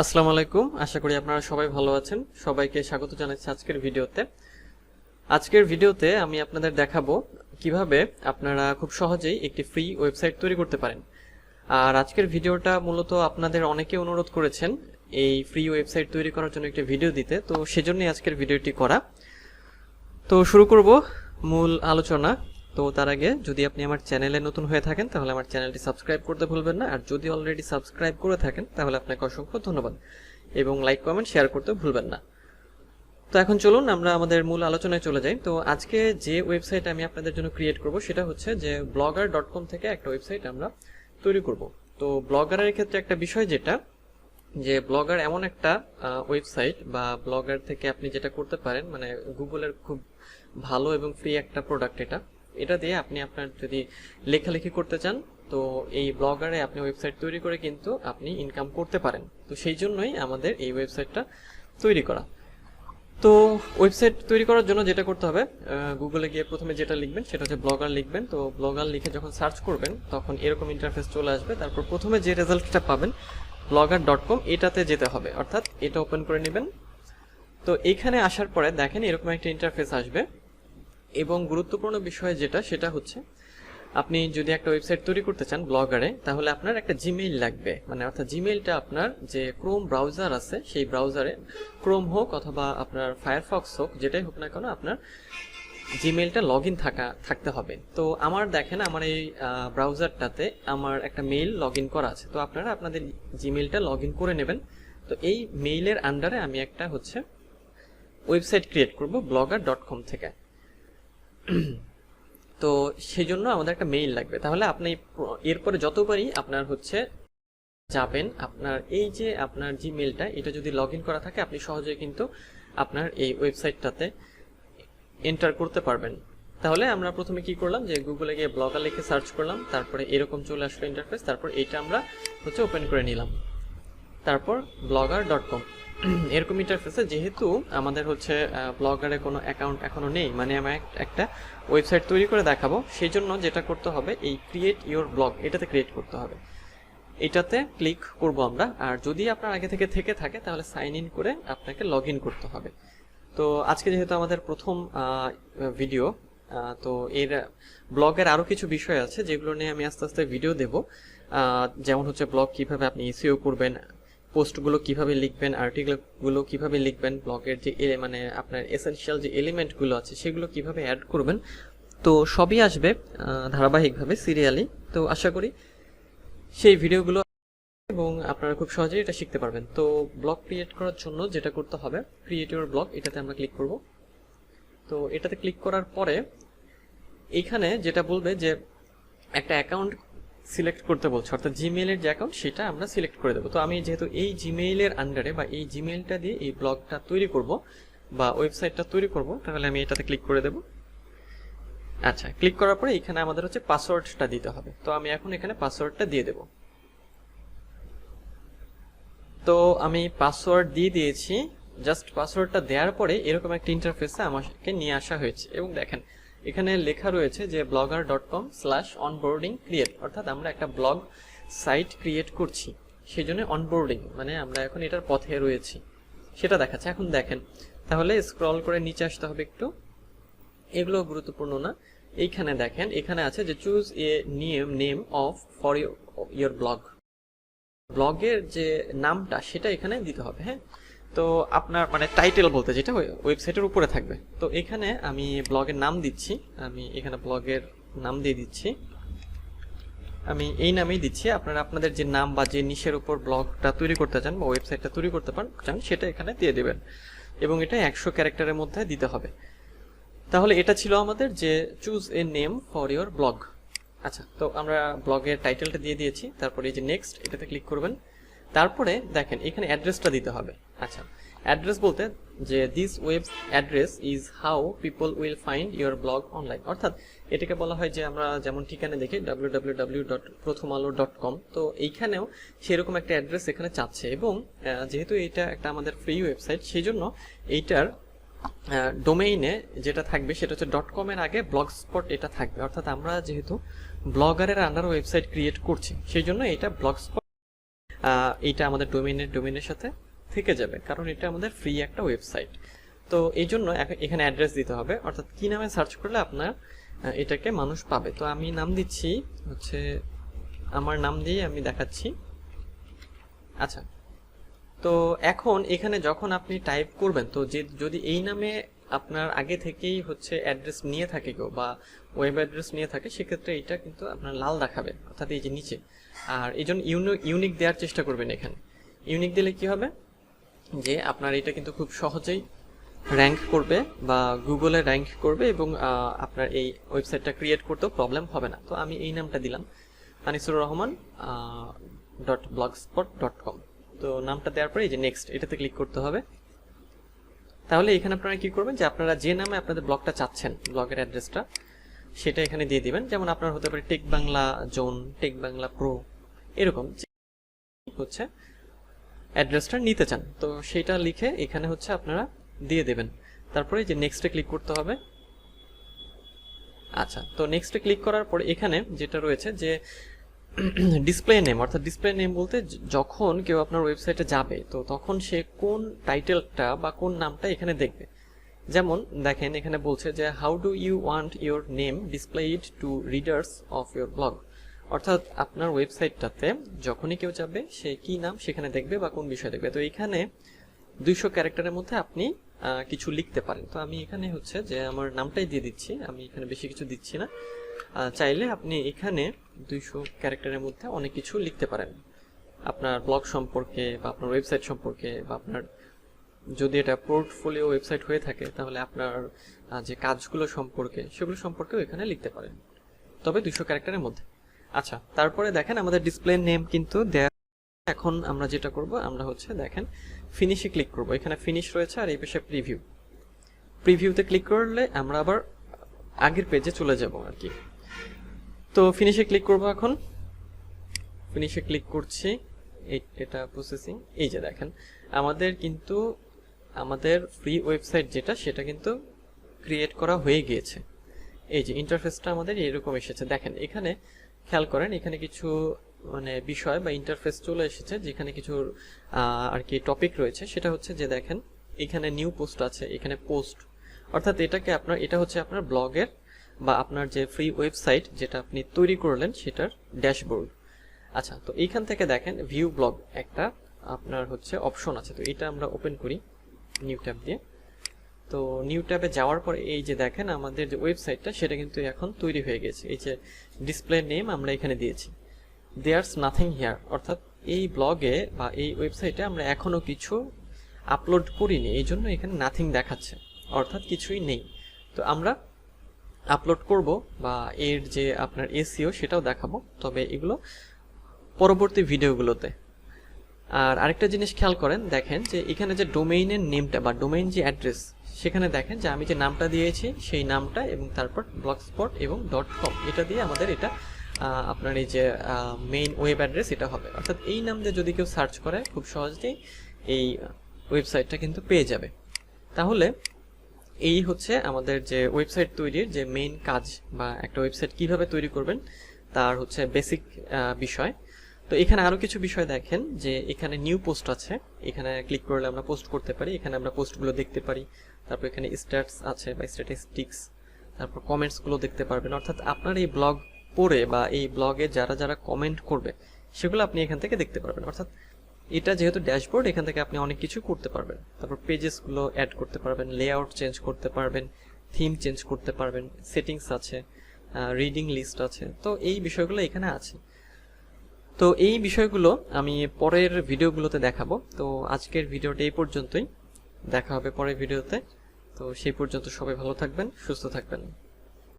আসসালামু আলাইকুম। আশা করি আপনারা সবাই ভালো আছেন। সবাইকে স্বাগত জানাচ্ছি আজকের ভিডিওতে। আজকের ভিডিওতে আমি আপনাদের দেখাবো কিভাবে আপনারা খুব সহজেই একটি ফ্রি ওয়েবসাইট তৈরি করতে পারেন। আর আজকের ভিডিওটা মূলত আপনাদের অনেকে অনুরোধ করেছেন এই ফ্রি ওয়েবসাইট তৈরি করার জন্য একটি ভিডিও দিতে, তো সেজন্যই আজকের ভিডিওটি করা। তো শুরু করব মূল আলোচনা। তো তার আগে যদি আপনি আমার চ্যানেলে নতুন হয়ে থাকেন তাহলে আমার চ্যানেলটি সাবস্ক্রাইব করতে ভুলবেন না, আর যদি অলরেডি সাবস্ক্রাইব করে থাকেন তাহলে আপনাকে অসংখ্য ধন্যবাদ এবং লাইক কমেন্ট শেয়ার করতে ভুলবেন না। তো এখন চলুন আমরা আমাদের মূল আলোচনায় চলে যাই। তো আজকে যে ওয়েবসাইট আমি আপনাদের জন্য ক্রিয়েট করব সেটা হচ্ছে যে blogger.com থেকে একটা ওয়েবসাইট আমরা তৈরি করব। তো ব্লগারের ক্ষেত্রে একটা বিষয় যেটা, যে ব্লগার এমন একটা ওয়েবসাইট বা ব্লগার থেকে আপনি যেটা করতে পারেন, মানে গুগলের খুব ভালো এবং ফ্রি একটা প্রোডাক্ট এটা দিয়ে আপনি আপনার যদি লেখালেখি করতে চান তো এই ব্লগারে আপনি ওয়েবসাইট তৈরি করে কিন্তু আপনি ইনকাম করতে পারেন। তো সেই জন্যই আমাদের এই ওয়েবসাইটটা তৈরি করা। তো ওয়েবসাইট তৈরি করার জন্য যেটা করতে হবে, গুগলে গিয়ে প্রথমে যেটা লিখবেন সেটা হচ্ছে ব্লগার লিখবেন। তো ব্লগার লিখে যখন সার্চ করবেন তখন এরকম ইন্টারফেস চলে আসবে। তারপর প্রথমে যে রেজাল্টটা পাবেন blogger.com এটাতে যেতে হবে, অর্থাৎ এটা ওপেন করে নেবেন। তো এইখানে আসার পরে দেখেন এরকম একটা ইন্টারফেস আসবে এবং গুরুত্বপূর্ণ বিষয় যেটা সেটা হচ্ছে আপনি যদি একটা ওয়েবসাইট তৈরি করতে চান ব্লগারে, তাহলে আপনার একটা জিমেইল লাগবে, মানে অর্থাৎ জিমেইলটা আপনার যে ক্রোম ব্রাউজার আছে সেই ব্রাউজারে, ক্রোম হোক অথবা আপনার ফায়ারফক্স হোক, যেটাই হোক না কেন আপনার জিমেইলটা লগ ইন থাকতে হবে। তো আমার দেখেন আমার এই ব্রাউজারটাতে আমার একটা মেইল লগ ইন করা আছে। তো আপনারা আপনাদের জিমেইলটা লগ ইন করে নেবেন। তো এই মেইলের আন্ডারে আমি একটা হচ্ছে ওয়েবসাইট ক্রিয়েট করব blogger.com থেকে। তো সেই জন্য আমাদের একটা মেইল লাগবে। তাহলে আপনি এরপরে যতবারই আপনার হচ্ছে যাবেন, আপনার এই যে আপনার জিমেইলটা এটা যদি লগ ইন করা থাকে আপনি সহজেই কিন্তু আপনার এই ওয়েবসাইটটাতে এন্টার করতে পারবেন। তাহলে আমরা প্রথমে কি করলাম, যে গুগলে গিয়ে ব্লগার লিখে সার্চ করলাম, তারপরে এরকম চলে আসলো ইন্টারফেস, তারপর এইটা আমরা হচ্ছে ওপেন করে নিলাম। তারপর blogger.com এরকম ইন্টারফেসে যেহেতু আমাদের হচ্ছে ব্লগারে কোনো অ্যাকাউন্ট এখনো নেই, মানে আমি একটা ওয়েবসাইট তৈরি করে দেখাবো, সেই জন্য যেটা করতে হবে এই ক্রিয়েট ইওর ব্লগ এটাতে ক্রিয়েট করতে হবে। এটাতে ক্লিক করব আমরা। আর যদি আপনার আগে থেকে থাকে তাহলে সাইন ইন করে আপনাকে লগ ইন করতে হবে। তো আজকে যেহেতু আমাদের প্রথম ভিডিও, তো এর ব্লগের আরও কিছু বিষয় আছে যেগুলো নিয়ে আমি আস্তে আস্তে ভিডিও দেব, যেমন হচ্ছে ব্লগ কিভাবে আপনি এসইও করবেন, পোস্টগুলো কিভাবে লিখবেন, আর্টিকেলগুলো কিভাবে লিখবেন, ব্লগের যে মানে আপনার এসেনশিয়াল যে এলিমেন্টগুলো আছে সেগুলো কিভাবে অ্যাড করবেন, তো সবই আসবে ধারাবাহিকভাবে সিরিয়ালি। তো আশা করি সেই ভিডিওগুলো এবং আপনারা খুব সহজেই এটা শিখতে পারবেন। তো ব্লগ ক্রিয়েট করার জন্য যেটা করতে হবে, ক্রিয়েট ইওর ব্লগ এটাতে আমরা ক্লিক করব। তো এটাতে ক্লিক করার পরে এইখানে যেটা বলবে যে একটা অ্যাকাউন্ট সিলেক্ট করতে বলছে, অর্থাৎ জিমেইলের যে অ্যাকাউন্ট সেটা আমরা সিলেক্ট করে দেবো। তো আমি যেহেতু এই জিমেইলের আন্ডারে বা এই জিমেইলটা দিয়ে এই ব্লগটা তৈরি করব বা ওয়েবসাইটটা তৈরি করব, তাহলে আমি এটাতে ক্লিক করে দেব। আচ্ছা, ক্লিক করার পরে এখানে আমাদের হচ্ছে পাসওয়ার্ডটা দিতে হবে। তো আমি এখন এখানে পাসওয়ার্ডটা দিয়ে দেব। তো আমি পাসওয়ার্ড দিয়ে দিয়েছি। জাস্ট পাসওয়ার্ডটা দেওয়ার পরে এরকম একটা ইন্টারফেসে আমাকে নিয়ে আসা হয়েছে এবং দেখেন এখানে লেখা রয়েছে যে blogger.com/onboarding-create, অর্থাৎ আমরা একটা ব্লগ সাইট ক্রিয়েট করছি, সেই জন্য অনবোর্ডিং মানে আমরা এখন এটার পথে রয়েছি সেটা দেখাচ্ছে। এখন দেখেন তাহলে স্ক্রল করে নিচে আসতে হবে একটু, এগুলো গুরুত্বপূর্ণ না। এইখানে দেখেন এখানে আছে যে choose a name of for your blog, ব্লগের যে নামটা সেটা এখানে দিতে হবে। হ্যাঁ, তো আপনার মানে টাইটেল বলতে যেটা ওয়েবসাইটের উপরে থাকবে। তো এখানে আমি ব্লগের নাম দিচ্ছি, আমি এখানে ব্লগের নাম দিয়ে দিচ্ছি, আমি এই নামেই দিচ্ছি। আপনারা আপনাদের যে নাম বা যে নিশের উপর ব্লগটা তৈরি করতে চান বা ওয়েবসাইটটা তৈরি করতে চান সেটা এখানে দিয়ে দেবেন এবং এটা 100 ক্যারেক্টারের মধ্যে দিতে হবে। তাহলে এটা ছিল আমাদের যে choose a name for your blog. আচ্ছা, তো আমরা ব্লগের টাইটেলটা দিয়ে দিয়েছি, তারপরে এই যে নেক্সট এটাতে ক্লিক করবেন। তারপরে দেখেন এখানে অ্যাড্রেসটা দিতে হবে। আচ্ছা, অ্যাড্রেস বলতে যে this web address is how people will find your blog online, অর্থাৎ এটাকে বলা হয় যে আমরা যেমন ঠিকানা দেখি www.prothomalo.com, তো এইখানেও সেরকম একটা অ্যাড্রেস এখানে চাচ্ছে। এবং যেহেতু এটা একটা আমাদের ফ্রি ওয়েবসাইট সেই জন্য এইটার ডোমেইনে যেটা থাকবে সেটা হচ্ছে .com এর আগে ব্লগস্পট এটা থাকবে, অর্থাৎ আমরা যেহেতু ব্লগারের আন্ডার ওয়েবসাইট ক্রিয়েট করছি সেই জন্য এটা ব্লগস্পট এইটা আমাদের ডোমেইনের সাথে থেকে যাবে, কারণ এটা আমাদের ফ্রি একটা ওয়েবসাইট। তো এই জন্য এখানে অ্যাড্রেস দিতে হবে, অর্থাৎ কি নামে সার্চ করলে আপনার এটাকে মানুষ পাবে। তো আমি নাম দিচ্ছি হচ্ছে, আমার নাম দিয়ে আমি দেখাচ্ছি। আচ্ছা, তো এখন এখানে যখন আপনি টাইপ করবেন, তো যদি এই নামে আপনার আগে থেকেই হচ্ছে অ্যাড্রেস নিয়ে থাকে কেউ বা ওয়েব অ্যাড্রেস নিয়ে থাকে, সেক্ষেত্রে এটা কিন্তু আপনার লাল দেখাবে, অর্থাৎ এই যে নিচে। আর এই জন্য ইউনিক দেওয়ার চেষ্টা করবেন। এখানে ইউনিক দিলে কি হবে যে আপনার এটা কিন্তু খুব সহজেই র্যাঙ্ক করবে বা গুগলে র্যাঙ্ক করবে, এবং আপনার এই ওয়েবসাইটটা ক্রিয়েট করতেও প্রবলেম হবে না। তো আমি এই নামটা দিলাম, আনিসুর রহমান .blogspot.com। তো নামটা দেওয়ার পরে এই যে নেক্সট, এটাতে ক্লিক করতে হবে। তাহলে এখানে আপনারা কি করবেন যে আপনারা যে নামে আপনাদের ব্লগটা চাচ্ছেন, ব্লগের অ্যাড্রেসটা সেটা এখানে দিয়ে দিবেন। যেমন আপনার হতে পারে tech Bangla zone, tech Bangla pro, এরকম হচ্ছে অ্যাড্রেসটা নিতে চান, তো সেটা লিখে এখানে হচ্ছে আপনারা দিয়ে দেবেন। তারপরে যে নেক্সটে ক্লিক করতে হবে। আচ্ছা, তো নেক্সটে ক্লিক করার পরে এখানে যেটা রয়েছে যে ডিসপ্লে নেম, অর্থাৎ ডিসপ্লে নেম বলতে যখন কেউ আপনার ওয়েবসাইটে যাবে, তো তখন সে কোন টাইটেলটা বা কোন নামটা এখানে দেখবে। যেমন দেখেন এখানে বলছে যে how do you want your name displayed to readers of your blog, অর্থাৎ আপনার ওয়েবসাইটটাতে যখনই কেউ যাবে সে কি নাম সেখানে দেখবে বা কোন বিষয় দেখবে। তো এখানে 200 ক্যারেক্টারের মধ্যে আপনি কিছু লিখতে পারেন। তো আমি এখানে হচ্ছে যে আমার নামটাই দিয়ে দিচ্ছি, আমি এখানে বেশি কিছু দিচ্ছি না। চাইলে আপনি এখানে 200 ক্যারেক্টারের মধ্যে অনেক কিছু লিখতে পারেন, আপনার ব্লগ সম্পর্কে বা আপনার ওয়েবসাইট সম্পর্কে, বা আপনার যদি এটা পোর্টফোলিও ওয়েবসাইট হয়ে থাকে তাহলে আপনার যে কাজগুলো সম্পর্কে সেগুলো সম্পর্কেও এখানে লিখতে পারেন, তবে 200 ক্যারেক্টারের মধ্যে। আচ্ছা, তারপরে দেখেন আমাদের ডিসপ্লে নেম কিন্তু দেয়া। এখন আমরা যেটা করব, আমরা হচ্ছে দেখেন ফিনিশে ক্লিক করব। এখানে ফিনিশ রয়েছে আর এই পাশে প্রিভিউতে ক্লিক করলে আমরা আবার আগের পেজে চলে যাব আর কি। তো ফিনিশে ক্লিক করব, এখন ফিনিশে ক্লিক করছি, এটা প্রসেসিং। এই যে দেখেন আমাদের কিন্তু আমাদের ফ্রি ওয়েবসাইট যেটা সেটা কিন্তু ক্রিয়েট করা হয়ে গিয়েছে। এই যে ইন্টারফেসটা আমাদের এরকম এসেছে। দেখেন এখানে খেয়াল করেন, এখানে কিছু মানে বিষয় বা ইন্টারফেস চলে এসেছে, যেখানে কিছু আর কি টপিক রয়েছে। সেটা হচ্ছে যে দেখেন এখানে নিউ পোস্ট আছে, এখানে পোস্ট, অর্থাৎ এটা হচ্ছে আপনার ব্লগের বা আপনার যে ফ্রি ওয়েবসাইট যেটা আপনি তৈরি করলেন সেটার ড্যাশবোর্ড। আচ্ছা, তো এইখান থেকে দেখেন ভিউ ব্লগ একটা আপনার হচ্ছে অপশন আছে। তো এটা আমরা ওপেন করি নিউ ট্যাব দিয়ে। তো নিউ ট্যাবে যাওয়ার পরে এই যে দেখেন আমাদের যে ওয়েবসাইটটা সেটা কিন্তু এখন তৈরি হয়ে গেছে। এই যে ডিসপ্লে নেম আমরা এখানে দিয়েছি, দেয়ার্স নাথিং হিয়ার, অর্থাৎ এই ব্লগে বা এই ওয়েবসাইটে আমরা এখনো কিছু আপলোড করিনি, এই জন্য এখানে নাথিং দেখাচ্ছে, অর্থাৎ কিছুই নেই। তো আমরা আপলোড করব বা এর যে আপনার এসইও সেটাও দেখাবো, তবে এগুলো পরবর্তী ভিডিওগুলোতে। আর আরেকটা জিনিস খেয়াল করেন, দেখেন যে এখানে যে ডোমেইনের নেমটা বা ডোমেইন যে অ্যাড্রেস, সেখানে দেখেন যে আমি যে নামটা দিয়েছি সেই নামটা এবং তারপর ব্লগস্পট এবং .com এটা দিয়ে আমাদের এটা আপনার এই যে মেইন ওয়েব অ্যাড্রেস এটা হবে। অর্থাৎ এই নাম দিয়ে যদি কেউ সার্চ করে খুব সহজেই এই ওয়েবসাইটটা কিন্তু পেয়ে যাবে। তাহলে এই হচ্ছে আমাদের যে ওয়েবসাইট তৈরির যে মেইন কাজ, বা একটা ওয়েবসাইট কিভাবে তৈরি করবেন তার হচ্ছে বেসিক বিষয়। তো এখানে আরো কিছু বিষয় দেখেন যে এখানে নিউ পোস্ট আছে, এখানে ক্লিক করলে আমরা পোস্ট করতে পারি, এখানে আমরা পোস্টগুলো দেখতে পারি। তারপর এখানে স্ট্যাটস আছে বা স্ট্যাটিস্টিক্স, তারপর কমেন্টসগুলো দেখতে পারবেন। অর্থাৎ আপনার এই ব্লগ পড়ে বা এই ব্লগে যারা কমেন্ট করবে সেগুলো আপনি এখান থেকে দেখতে পারবেন। অর্থাৎ এটা যেহেতু ড্যাশবোর্ড, এখান থেকে আপনি অনেক কিছু করতে পারবেন। তারপর পেজেসগুলো অ্যাড করতে পারবেন, লেআউট চেঞ্জ করতে পারবেন, থিম চেঞ্জ করতে পারবেন, সেটিংস আছে, রিডিং লিস্ট আছে। তো এই বিষয়গুলো এখানে আছে। তো এই বিষয়গুলো আমি পরের ভিডিওগুলোতে দেখাবো। তো আজকের ভিডিওটা এই পর্যন্তই, দেখা হবে পরের ভিডিওতে। তো সেই পর্যন্ত সবাই ভালো থাকবেন, সুস্থ থাকবেন।